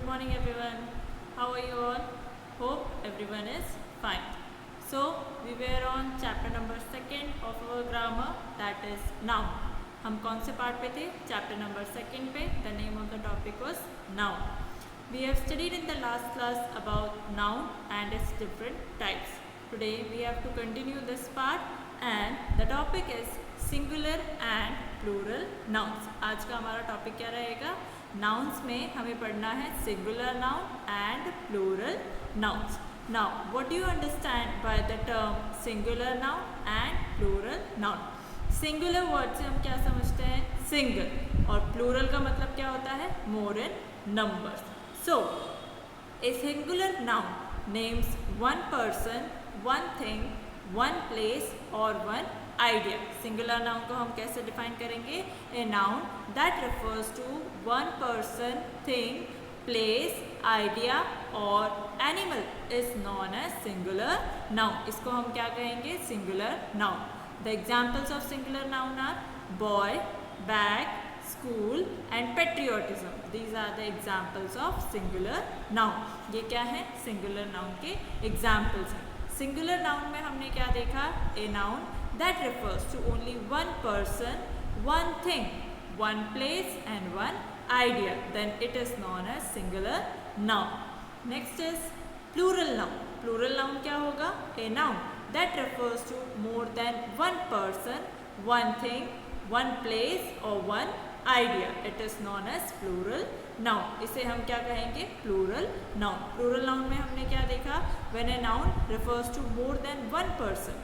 Good morning everyone. How are you all? Hope everyone is fine. So we were on chapter number 2 of our grammar, that is noun. हम कौन से part पे थे? Chapter number 2 पे. The name of the topic was noun. We have studied in the last class about noun and its different types. Today we have to continue this part and the topic is singular and plural nouns. आज का हमारा topic क्या रहेगा? Nouns में हमें पढ़ना है singular noun and plural nouns. Now, what do you understand by the term singular noun and plural noun? Singular word से हम क्या समझते हैं? Single. और plural का मतलब क्या होता है? More in numbers. So, a singular noun names one person, one thing, one place or one idea. Singular noun को हम कैसे define करेंगे? A noun that refers to one person, thing, place, idea or animal is known as singular noun. इसको हम क्या कहेंगे? Singular noun. The examples of singular noun are boy, bag, school and patriotism. These are the examples of singular noun. ये क्या है? Singular noun के examples हैं. Singular noun में हमने क्या देखा? A noun that refers to only one person, one thing, one place and one idea. Then it is known as singular noun. Next is plural noun. Plural noun क्या होगा? A noun that refers to more than one person, one thing, one place or one idea. It is known as plural noun. इसे हम क्या कहेंगे? Plural noun. Plural noun में हमने क्या देखा? When a noun refers to more than one person,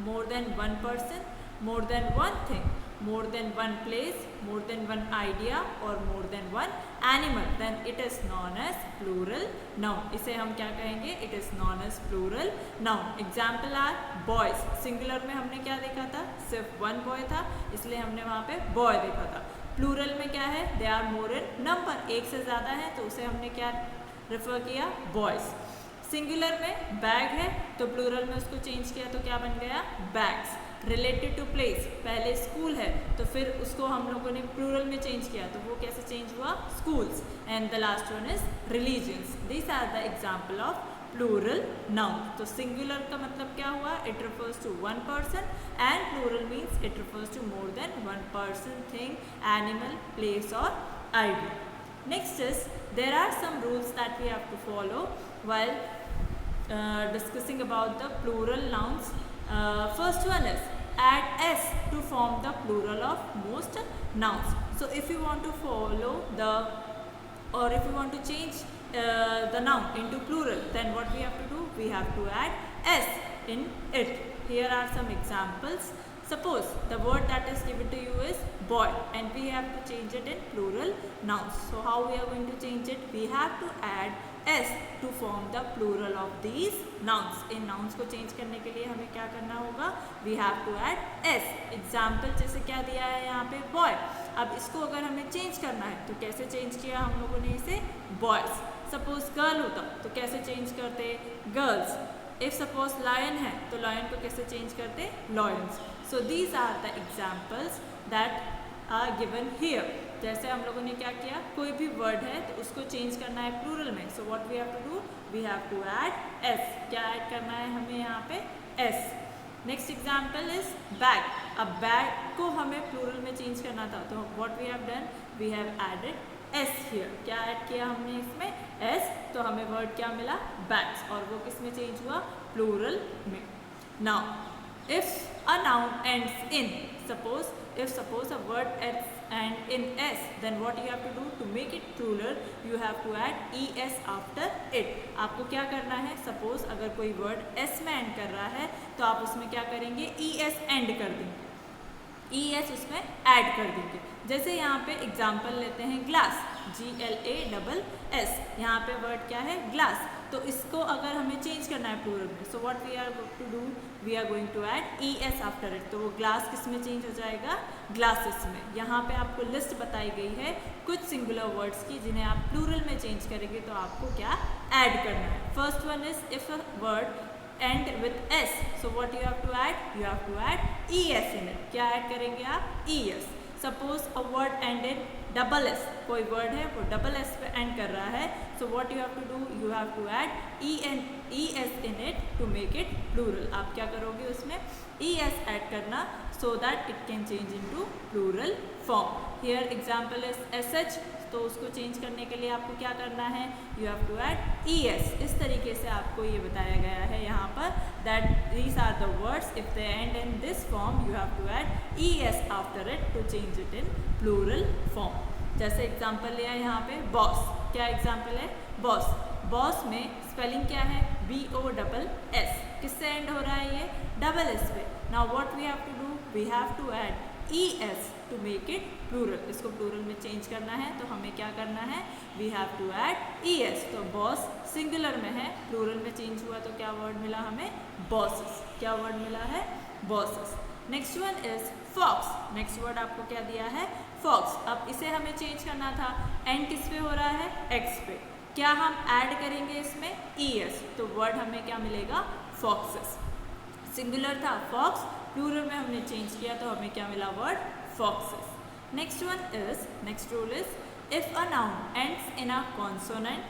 more than one person, more than one thing, more than one place, more than one idea or more than one animal, then it is known as plural noun. इसे हम क्या कहेंगे? It is known as plural noun. Example are boys. Singular में हमने क्या देखा था? सिर्फ one boy था, इसलिए हमने वहाँ पे boy देखा था. Plural में क्या है? They are more in number. एक से ज़्यादा है तो उसे हमने क्या refer किया? Boys. सिंगुलर में बैग है तो प्लूरल में उसको चेंज किया तो क्या बन गया? बैग्स. रिलेटेड टू प्लेस, पहले स्कूल है तो फिर उसको हम लोगों ने प्लूरल में चेंज किया तो वो कैसे चेंज हुआ? Schools. And the last one is religions. This are the example of plural noun. तो सिंगुलर का मतलब क्या हुआ? It refers to one person and plural means it refers to more than one person, thing, animal, place और idea. Next is, there are some rules that we have to follow while discussing about the plural nouns. First one is add s to form the plural of most nouns. So if you want to follow the or if you want to change the noun into plural, then what we have to do? We have to add s in it. Here are some examples. Suppose the word that is given to you is boy and we have to change it in plural nouns. So how we are going to change it? We have to add s to form the plural of these nouns. In nouns को change करने के लिए हमें क्या करना होगा? We have to add s. Example जैसे क्या दिया है यहाँ पे? boy. अब इसको अगर हमें change करना है तो कैसे change किया हम लोगों ने इसे? boys. Suppose girl होता तो कैसे change करते? girls. If suppose lion है तो lion को कैसे change करते? lions. So these are the examples that are given here. जैसे हम लोगों ने क्या किया? कोई भी वर्ड है तो उसको चेंज करना है प्लूरल में. So what we have to do? We have to add s. क्या ऐड करना है हमें यहाँ पे? s. Next example is bag. अब बैग को हमें प्लूरल में चेंज करना था तो what we have done? We have added s here. क्या ऐड किया हमने इसमें? s. तो हमें वर्ड क्या मिला? bags. और वो किस में चेंज हुआ? प्लूरल में. Now if a noun ends in, suppose a word ends in s, then what you have to do to make it plural? You have to add es after it. आपको क्या करना है? Suppose अगर कोई word s में end कर रहा है तो आप उसमें क्या करेंगे? es end कर देंगे, es उसमें add कर देंगे. जैसे यहाँ पे एग्जाम्पल लेते हैं ग्लास, GLASS. यहाँ पे वर्ड क्या है? ग्लास. तो इसको अगर हमें चेंज करना है प्लूरल में, so what we are to do? We are going to add es after इट. तो वो ग्लास किस में चेंज हो जाएगा? ग्लासेस में. यहाँ पे आपको लिस्ट बताई गई है कुछ सिंगुलर वर्ड्स की जिन्हें आप प्लूरल में चेंज करेंगे तो आपको क्या ऐड करना है. First one is if a word end with s, so what you have to add? You have to add es in it. क्या ऐड करेंगे आप? es. Suppose a word end in double s, कोई word है वो double s पे end कर रहा है, so what you have to do, you have to add e s in it to make it plural. आप क्या करोगे उसमें ई एस ऐड करना, so that it can change into plural form. Here example is s h, तो उसको change करने के लिए आपको क्या करना है, you have to add e s. इस तरीके से आपको ये बताया गया है यहाँ पर that these are the words, if they end in this form you have to add e s after it to change it in plural form. जैसे एग्जाम्पल लिया है यहाँ पे बॉस, क्या एग्जाम्पल है बॉस, बॉस में स्पेलिंग क्या है BOSS, किससे एंड हो रहा है ये डबल एस पे। Now what we have to do, we have to add ES to make it plural, इसको प्लूरल में चेंज करना है तो हमें क्या करना है, we have to add ES। तो बॉस सिंगुलर में है, प्लूरल में चेंज हुआ तो क्या वर्ड मिला हमें, बॉसेस, क्या वर्ड मिला है, bosses. Next one is fox, next word आपको क्या दिया है फॉक्स। अब इसे हमें चेंज करना था, एंड किस पे हो रहा है X पे, क्या हम ऐड करेंगे इसमें ES, तो वर्ड हमें क्या मिलेगा फॉक्सेस। सिंगुलर था फॉक्स, प्लूरल में हमने चेंज किया तो हमें क्या मिला word foxes. Next one is, next rule is if a noun ends in a consonant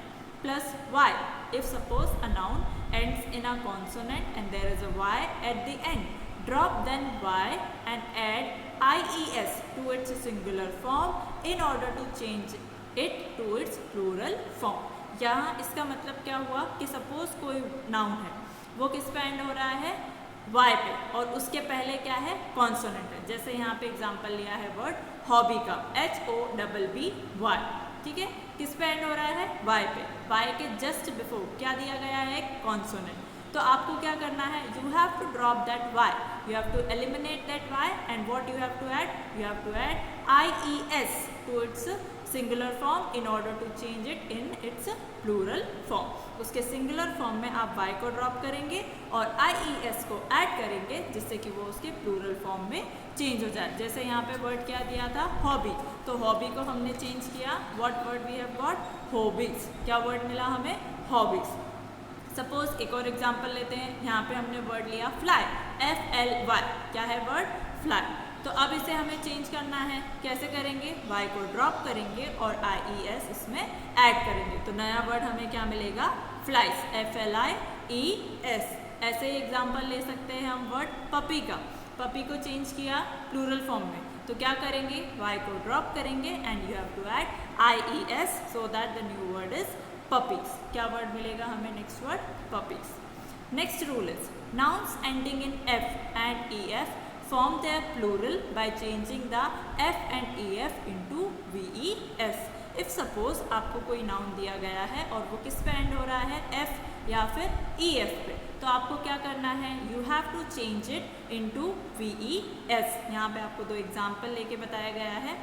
plus y, if suppose a noun ends in a consonant and there is a y at the end, drop then y and add IES to its singular form in order to change it to its plural form। यहाँ इसका मतलब क्या हुआ कि suppose कोई noun है वो किस पे एंड हो रहा है y पे, और उसके पहले क्या है कॉन्सोनेंट है। जैसे यहाँ पे एग्जांपल लिया है वर्ड हॉबी का HOBBY, ठीक है, किस पे एंड हो रहा है y पे, y के जस्ट बिफोर क्या दिया गया है कॉन्सोनेंट। तो आपको क्या करना है, you have to drop that y, you have to eliminate that y and what you have to add, you have to add IES to its singular form in order to change it in its plural form। उसके singular form में आप y को drop करेंगे और IES को add करेंगे जिससे कि वो उसके प्लूरल फॉर्म में चेंज हो जाए। जैसे यहाँ पे वर्ड क्या दिया था हॉबी, तो हॉबी को हमने चेंज किया, what word we have got hobbies, क्या वर्ड मिला हमें हॉबीज। सपोज एक और एग्जांपल लेते हैं, यहाँ पे हमने वर्ड लिया फ्लाई FLY, क्या है वर्ड फ्लाई। तो अब इसे हमें चेंज करना है, कैसे करेंगे, y को ड्रॉप करेंगे और IES इसमें ऐड करेंगे तो नया वर्ड हमें क्या मिलेगा फ्लाइज FLIES। ऐसे ही एग्जांपल ले सकते हैं हम वर्ड पपी का, पपी को चेंज किया प्लूरल फॉर्म में तो क्या करेंगे y को ड्रॉप करेंगे and you have to add IES so that the new word is puppies. क्या वर्ड मिलेगा हमें next word puppies. Next rule is nouns ending in F and EF form their plural by changing the F and EF into VES। if suppose आपको कोई noun दिया गया है और वो किस पे एंड हो रहा है F या फिर EF पे, तो आपको क्या करना है, you have to change it into VES। यहाँ पे आपको दो एग्जाम्पल लेके बताया गया है।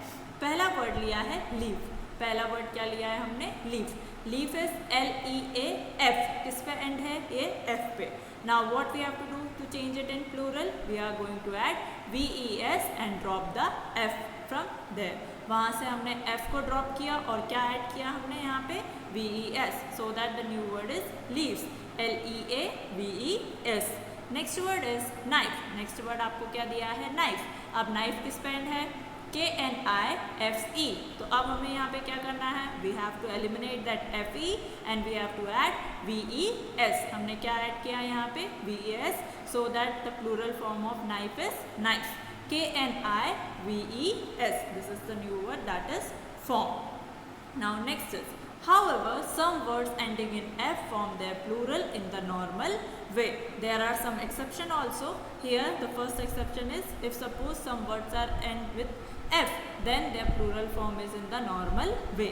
पहला वर्ड लिया है लीव, पहला वर्ड क्या लिया है हमने लीव, लीव इज LEAF, किस पे एंड है ये F पे। Now what we have to do to change it in plural, we are going to add VES and drop the F from there। वहाँ से हमने F को ड्रॉप किया और क्या ऐड किया हमने यहाँ पे VES, so that the new word is leaves LEAVES। Next word is knife, next word आपको क्या दिया है नाइफ। अब नाइफ किस पे एंड है KNIFE, तो अब हमें यहाँ पे क्या करना है, we have to eliminate that FE and we have to add VES। हमने क्या ऐड किया यहाँ पे VES, so that the plural form of knife is knife KNIVES। This is the new word that is form. Now next is however some words ending in F form their plural in the normal way। there are some exception also here। the first exception is if suppose some words are end with F then their plural form is in the normal way।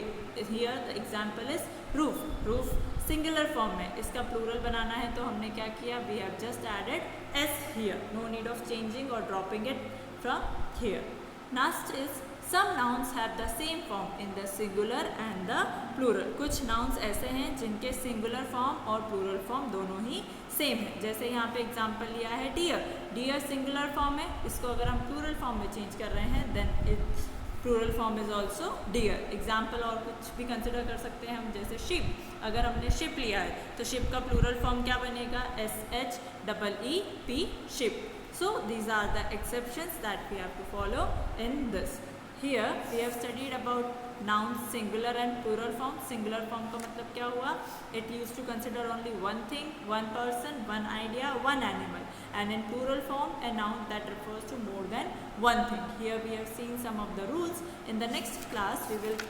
here the example is roof, roof singular form में इसका plural बनाना है तो हमने क्या किया, we have just added S here, no need of changing or dropping it from here। next is some nouns have the same form in the singular and the plural। कुछ nouns ऐसे हैं जिनके singular form और plural form दोनों ही same है। जैसे यहाँ पे एग्जांपल लिया है deer, deer singular form है, इसको अगर हम plural form में चेंज कर रहे हैं then its plural form is also deer। Example और कुछ भी कंसिडर कर सकते हैं हम, जैसे ship, अगर हमने ship लिया है तो ship का plural form क्या बनेगा SHEEP ship। so these are the exceptions that we have to follow in this। Here we have studied about noun singular and plural form. Singular form का मतलब क्या हुआ? It use to consider only one thing, one person, one idea, one animal. And in plural form, a noun that refers to more than one thing. Here we have seen some of the rules. In the next class, we will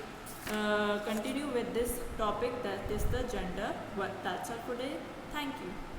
continue with this topic, that is the gender. That's all for today. Thank you.